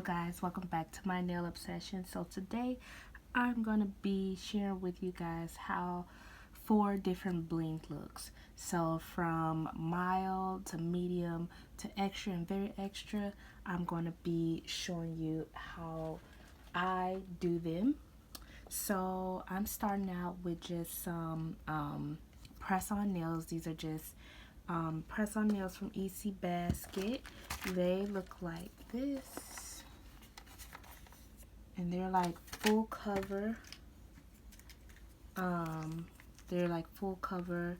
Hello guys, welcome back to my nail obsession. So today I'm going to be sharing with you guys how 4 different bling looks. So from mild to medium to extra and very extra, I'm going to be showing you how I do them. So I'm starting out with just some press-on nails. These are just press-on nails from EC Basket. They look like this, and they're like full cover. They're like full cover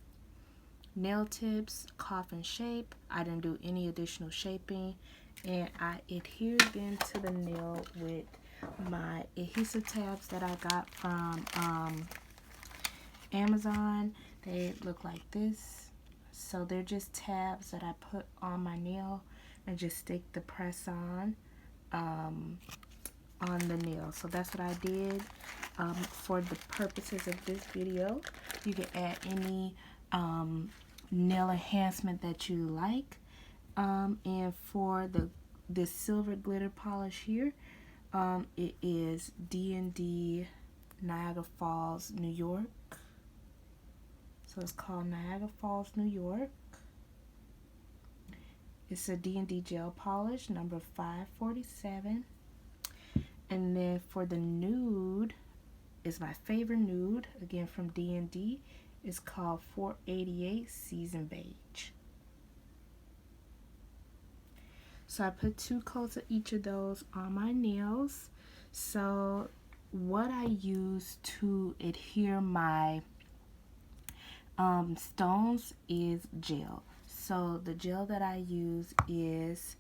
nail tips, coffin shape. I didn't do any additional shaping, and I adhered them to the nail with my adhesive tabs that I got from Amazon. They look like this. So they're just tabs that I put on my nail and just stick the press on the nail. So that's what I did. For the purposes of this video, you can add any nail enhancement that you like. And for this silver glitter polish here, it is D&D Niagara Falls, New York. So it's called Niagara Falls, New York. It's a D&D gel polish, number 547. And then for the nude, is my favorite nude, again from D&D. It's called 488 Seasoned Beige. So I put 2 coats of each of those on my nails. So what I use to adhere my stones is gel. So the gel that I use is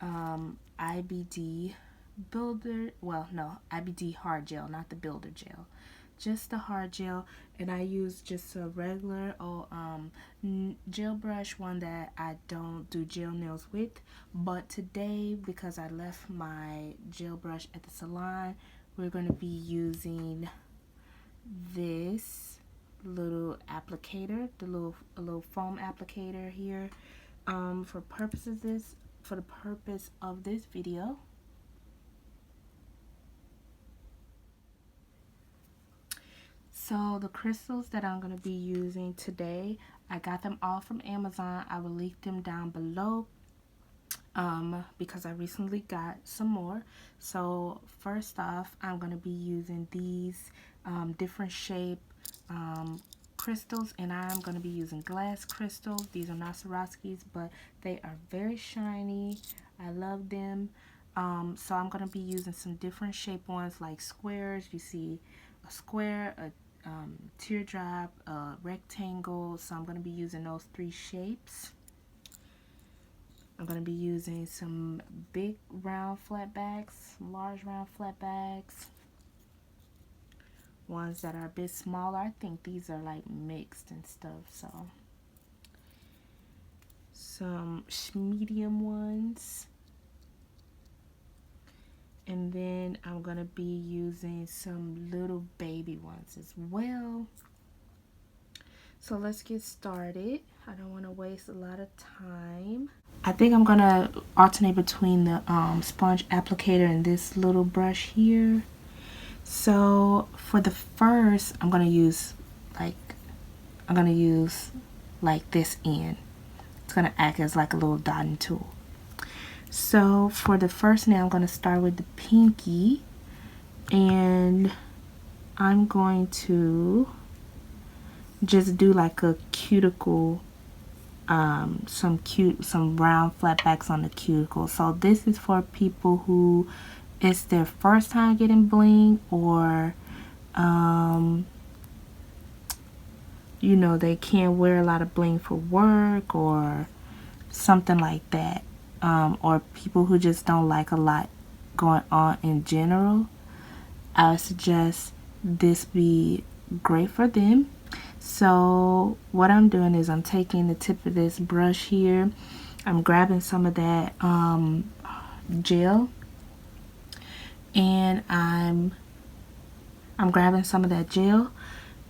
IBD IBD Hard Gel, not the Builder Gel, just the hard gel. And I use just a regular gel brush, one that I don't do gel nails with. But today, because I left my gel brush at the salon, we're going to be using this little applicator, a little foam applicator here, for the purpose of this video. So the crystals that I'm going to be using today, I got them all from Amazon. I will link them down below because I recently got some more. So first off, I'm going to be using these different shape crystals, and I'm going to be using glass crystals. These are not Swarovskis, but they are very shiny. I love them. So I'm going to be using some different shape ones, like squares. You see a square, a teardrop, a rectangle. So I'm going to be using those 3 shapes. I'm going to be using some big round flat bags, large round flat bags, ones that are a bit smaller. I think these are like mixed and stuff. So some medium ones. And then I'm going to be using some little baby ones as well. So let's get started. I don't want to waste a lot of time. I think I'm going to alternate between the sponge applicator and this little brush here. So for the first, I'm going to use like this end. It's going to act as like a little dotting tool. So for the first nail, I'm going to start with the pinky, and I'm going to just do like a cuticle, some round flat backs on the cuticle. So this is for people who it's their first time getting bling, or you know, they can't wear a lot of bling for work or something like that. Or people who just don't like a lot going on in general. I would suggest this be great for them. So what I'm doing is I'm taking the tip of this brush here, I'm grabbing some of that gel, and I'm grabbing some of that gel,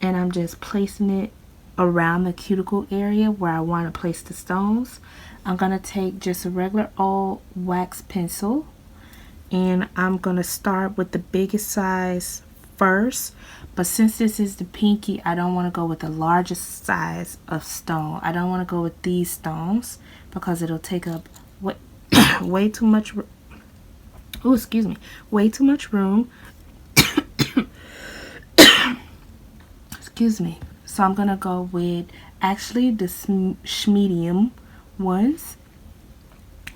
and I'm just placing it around the cuticle area where I want to place the stones. I'm going to take just a regular old wax pencil, and I'm gonna start with the biggest size first. But since this is the pinky, I don't want to go with the largest size of stone. I don't want to go with these stones because it'll take up way, way too much. Oh, excuse me, way too much room. Excuse me. So I'm gonna go with actually the medium ones.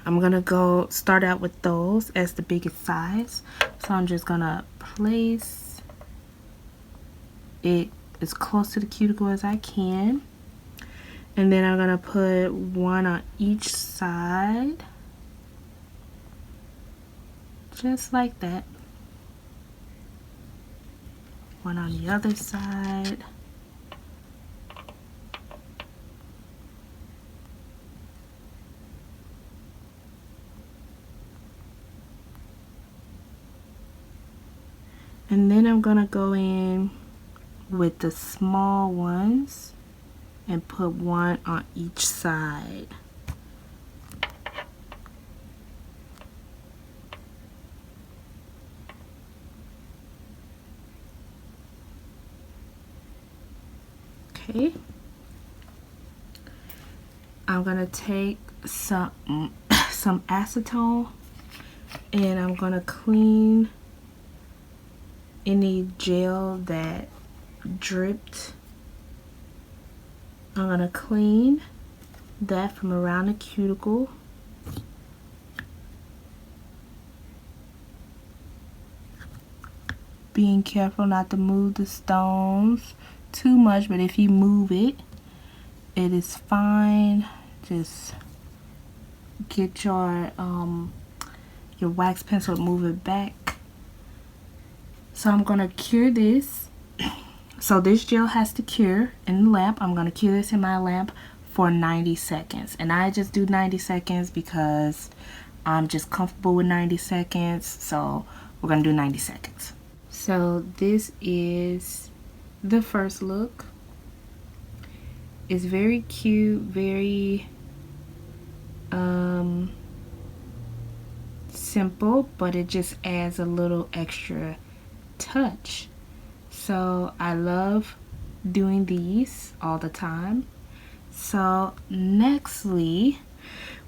I'm gonna go start out with those as the biggest size. So I'm just gonna place it as close to the cuticle as I can, and then I'm gonna put one on each side, just like that. One on the other side. And then I'm gonna go in with the small ones and put one on each side. Okay. I'm gonna take some acetone, and I'm gonna clean any gel that dripped. I'm gonna clean that from around the cuticle. Being careful not to move the stones too much, but if you move it, it is fine. Just get your wax pencil, move it back. So I'm gonna cure this. So this gel has to cure in the lamp. I'm gonna cure this in my lamp for 90 seconds. And I just do 90 seconds because I'm just comfortable with 90 seconds. So we're gonna do 90 seconds. So this is the first look. It's very cute, very simple, but it just adds a little extra touch. So I love doing these all the time. So nextly,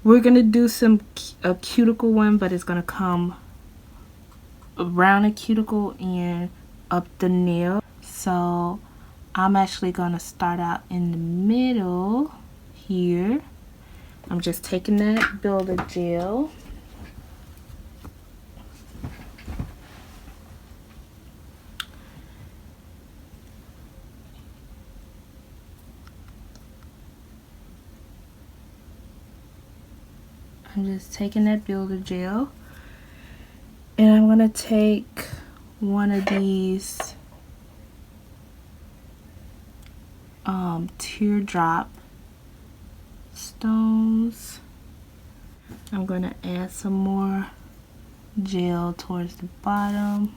we're gonna do a cuticle one, but it's gonna come around a cuticle and up the nail. So I'm actually gonna start out in the middle here. I'm just taking that builder gel. I'm just taking that builder gel, and I'm gonna take one of these teardrop stones. I'm gonna add some more gel towards the bottom.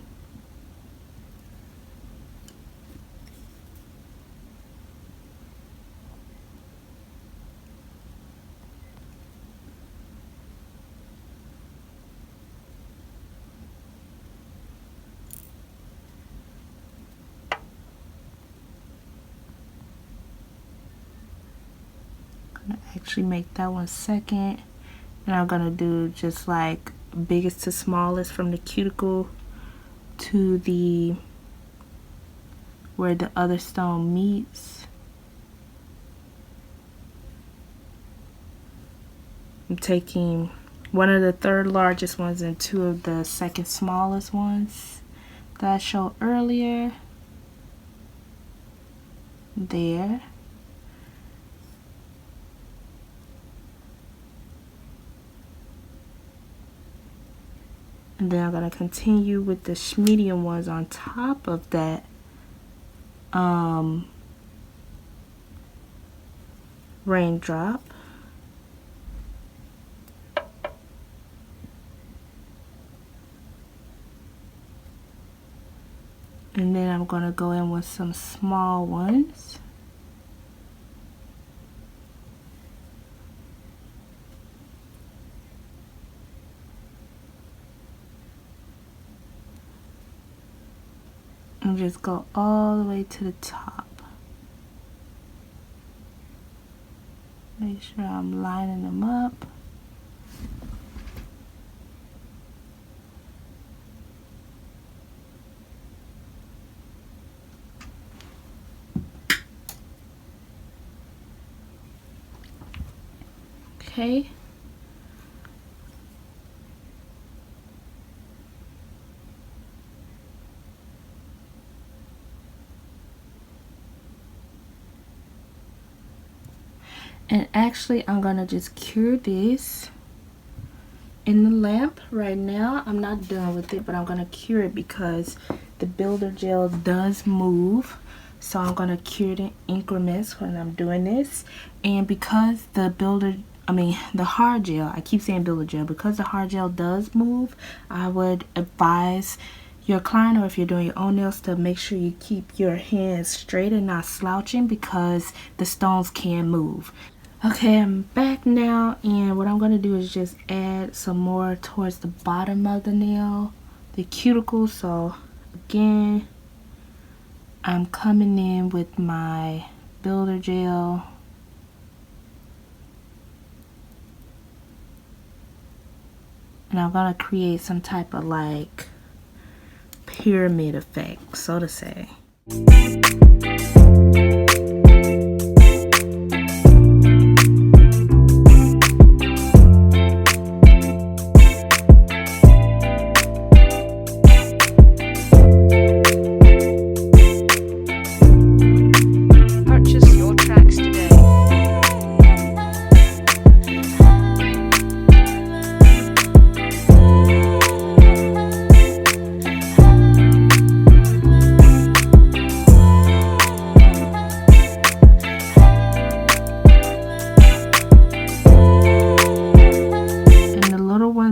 Actually make that one second, and I'm gonna do just like biggest to smallest from the cuticle to the where the other stone meets. I'm taking one of the third largest ones and two of the second smallest ones that I showed earlier. There. And then I'm going to continue with the medium ones on top of that raindrop. And then I'm going to go in with some small ones. and just go all the way to the top. Make sure I'm lining them up. Okay. And actually, I'm gonna just cure this in the lamp right now. I'm not done with it, but I'm gonna cure it because the builder gel does move. So I'm gonna cure it in increments when I'm doing this. And because the hard gel, I keep saying builder gel, because the hard gel does move, I would advise your client, or if you're doing your own nails, to make sure you keep your hands straight and not slouching because the stones can move. Okay, I'm back now, and what I'm going to do is just add some more towards the bottom of the nail, the cuticle. So again, I'm coming in with my builder gel. And I'm going to create some type of like pyramid effect, so to say.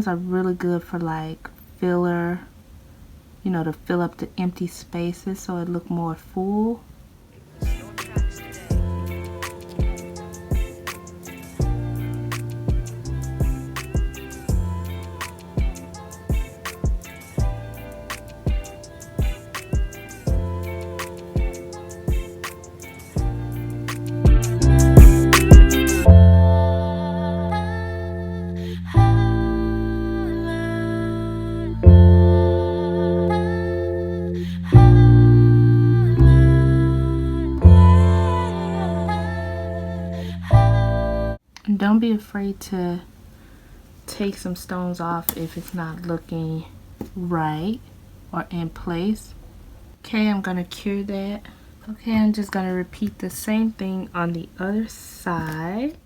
Are really good for like filler, you know, to fill up the empty spaces so it look more full. Don't be afraid to take some stones off if it's not looking right or in place. Okay, I'm gonna cure that. Okay, I'm just gonna repeat the same thing on the other side.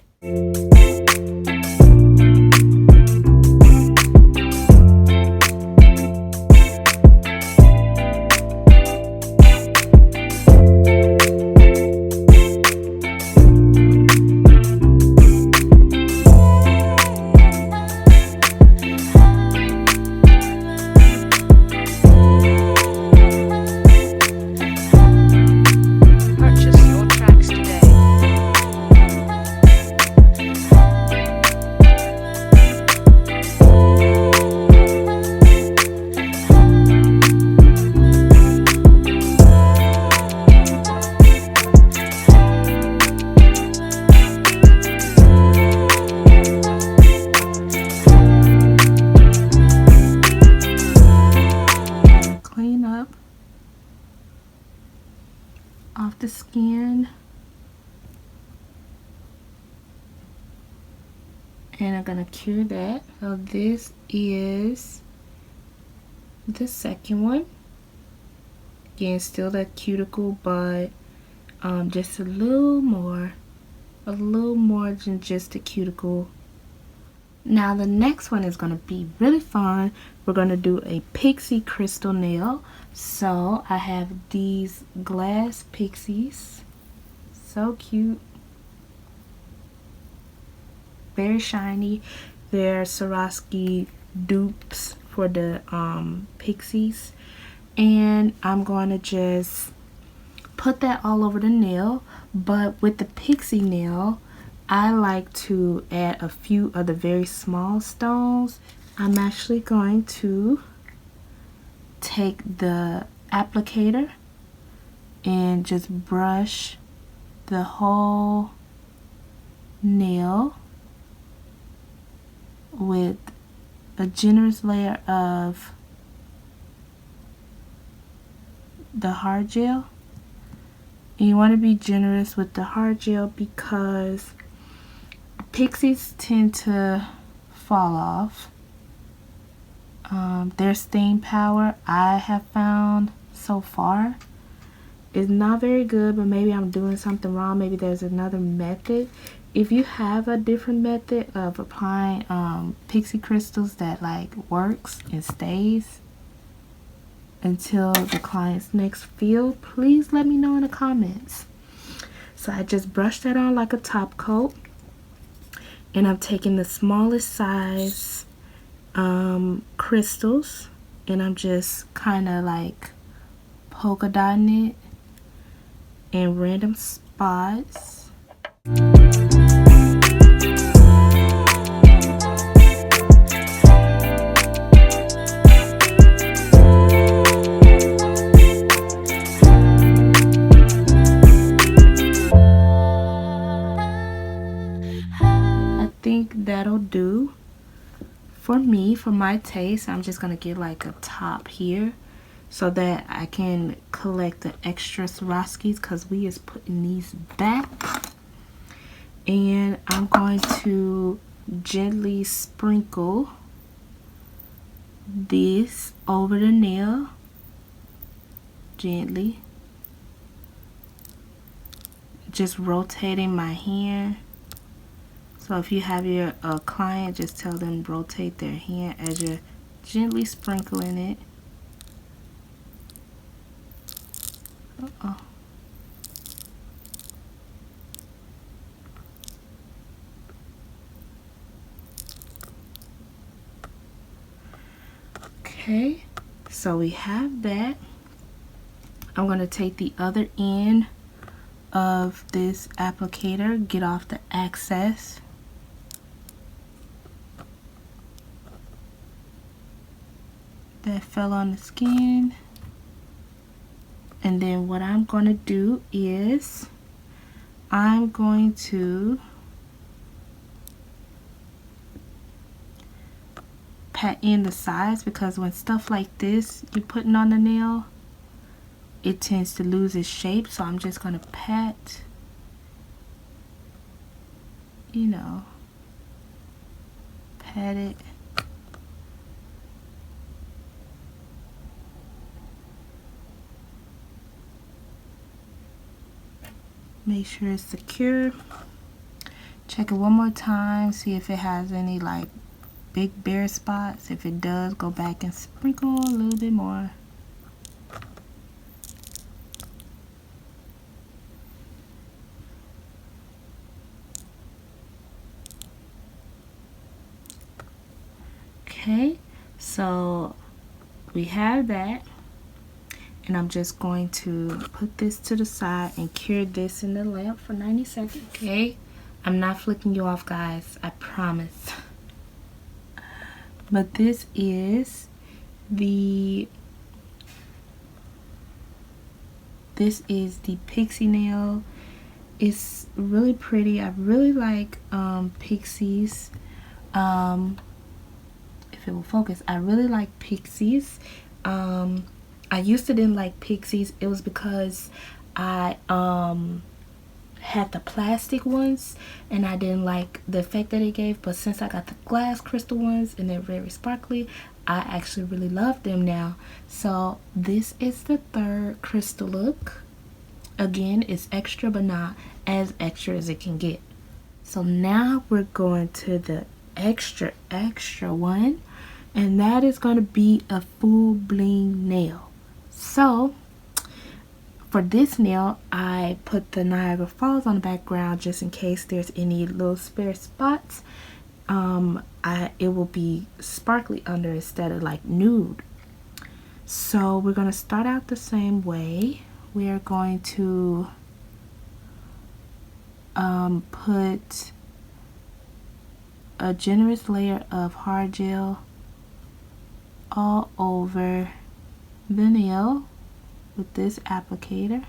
Off the skin, and I'm gonna cure that. So this is the second one. Again, still that cuticle, but just a little more than just the cuticle. Now the next one is gonna be really fun. We're gonna do a pixie crystal nail. So I have these glass pixies, so cute, very shiny. They're Swarovski dupes for the pixies, and I'm going to just put that all over the nail. But with the pixie nail, I like to add a few of the very small stones. I'm actually going to take the applicator and just brush the whole nail with a generous layer of the hard gel. And you want to be generous with the hard gel because pixies tend to fall off. Their stain power, I have found so far, is not very good, but maybe I'm doing something wrong. Maybe there's another method. If you have a different method of applying pixie crystals that like works and stays until the client's next fill, please let me know in the comments. So I just brushed that on like a top coat, and I'm taking the smallest size crystals, and I'm just kind of like polka dotting it in random spots. I think that'll do for me, for my taste. I'm just gonna get like a top here so that I can collect the extra Swarovskis, because we is putting these back. And I'm going to gently sprinkle this over the nail, gently, just rotating my hand. So if you have your client, just tell them rotate their hand as you're gently sprinkling it. Okay, so we have that. I'm going to take the other end of this applicator, get off the excess. That fell on the skin. And then what I'm going to do is I'm going to pat in the sides, because when stuff like this you're putting on the nail, it tends to lose its shape. So I'm just going to pat, you know, pat it. Make sure it's secure. Check it one more time, see if it has any like big bare spots. If it does, go back and sprinkle a little bit more. Okay, so we have that, and I'm just going to put this to the side and cure this in the lamp for 90 seconds. Okay, I'm not flicking you off, guys, I promise. But this is the pixie nail. It's really pretty. I really like pixies. If it will focus, I really like pixies. I used to didn't like pixies. It was because I had the plastic ones and I didn't like the effect that it gave. But since I got the glass crystal ones and they're very sparkly, I actually really love them now. So this is the third crystal look. Again, it's extra, but not as extra as it can get. So now we're going to the extra one, and that is going to be a full bling nail. So for this nail, I put the Niagara Falls on the background just in case there's any little spare spots. It will be sparkly under instead of like nude. So we're going to start out the same way. We are going to put a generous layer of hard gel all over the nail with this applicator.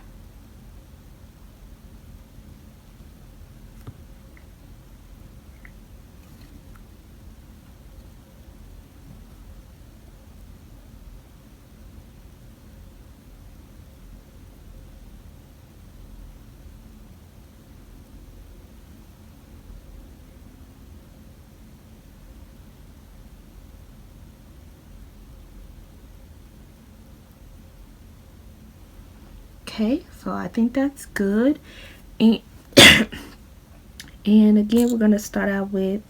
Okay, so I think that's good. And, and again, we're going to start out with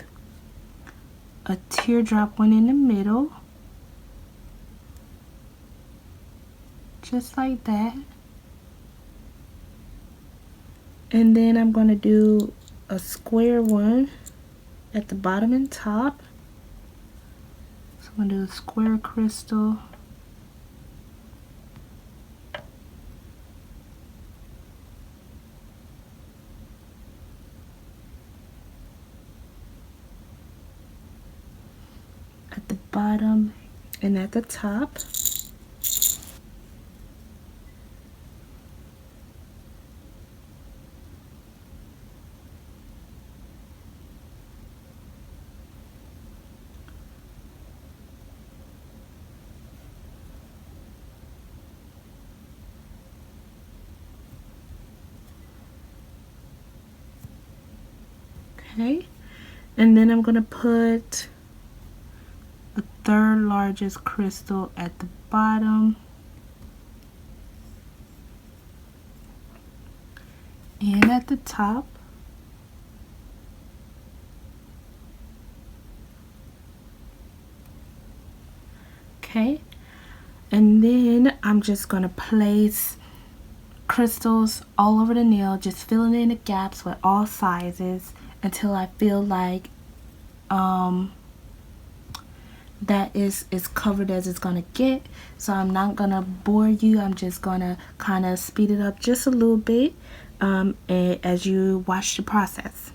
a teardrop one in the middle. Just like that. And then I'm going to do a square one at the bottom and top. So I'm going to do a square crystal. At the bottom and at the top. Okay, and then I'm going to put the third largest crystal at the bottom and at the top. Okay, and then I'm just going to place crystals all over the nail, just filling in the gaps with all sizes until I feel like that is covered as it's gonna get. So I'm not gonna bore you. I'm just gonna kind of speed it up just a little bit as you watch the process.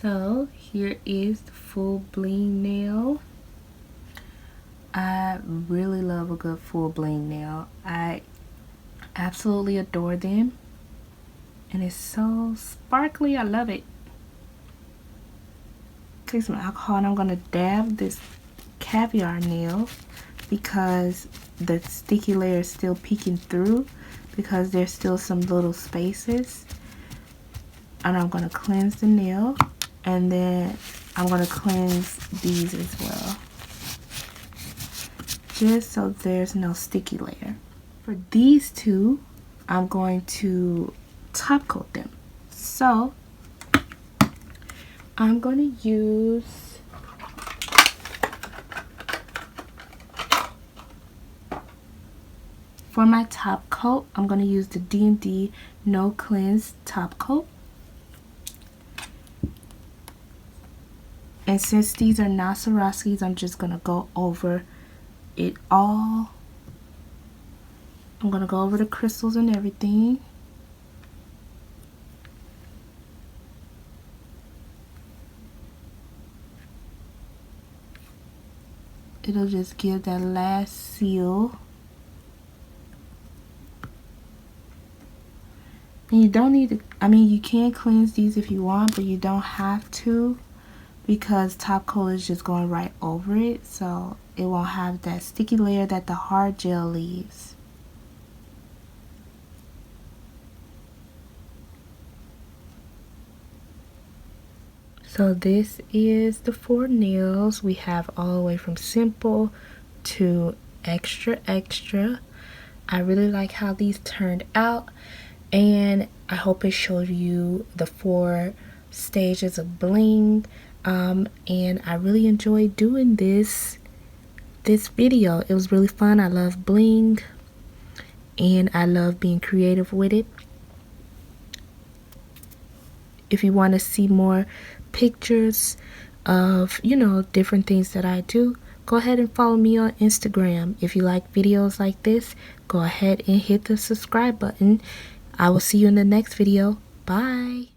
So here is the full bling nail. I really love a good full bling nail. I absolutely adore them. And it's so sparkly. I love it. Take some alcohol and I'm going to dab this caviar nail because the sticky layer is still peeking through because there's still some little spaces. And I'm going to cleanse the nail and then I'm going to cleanse these as well, just so there's no sticky layer. For these two, I'm going to top coat them. So I'm going to use for my top coat, I'm going to use the D&D No Cleanse top coat. And since these are not Swarovskis, I'm just going to go over it all. I'm going to go over the crystals and everything. It'll just give that last seal. And you don't need to, I mean, you can cleanse these if you want, but you don't have to because top coat is just going right over it, so it won't have that sticky layer that the hard gel leaves. So this is the 4 nails. We have all the way from simple to extra extra. I really like how these turned out, and I hope it showed you the 4 stages of bling. And I really enjoyed doing this video. It was really fun. I love bling and I love being creative with it. If you want to see more pictures of, you know, different things that I do, go ahead and follow me on Instagram. If you like videos like this, go ahead and hit the subscribe button. I will see you in the next video. Bye.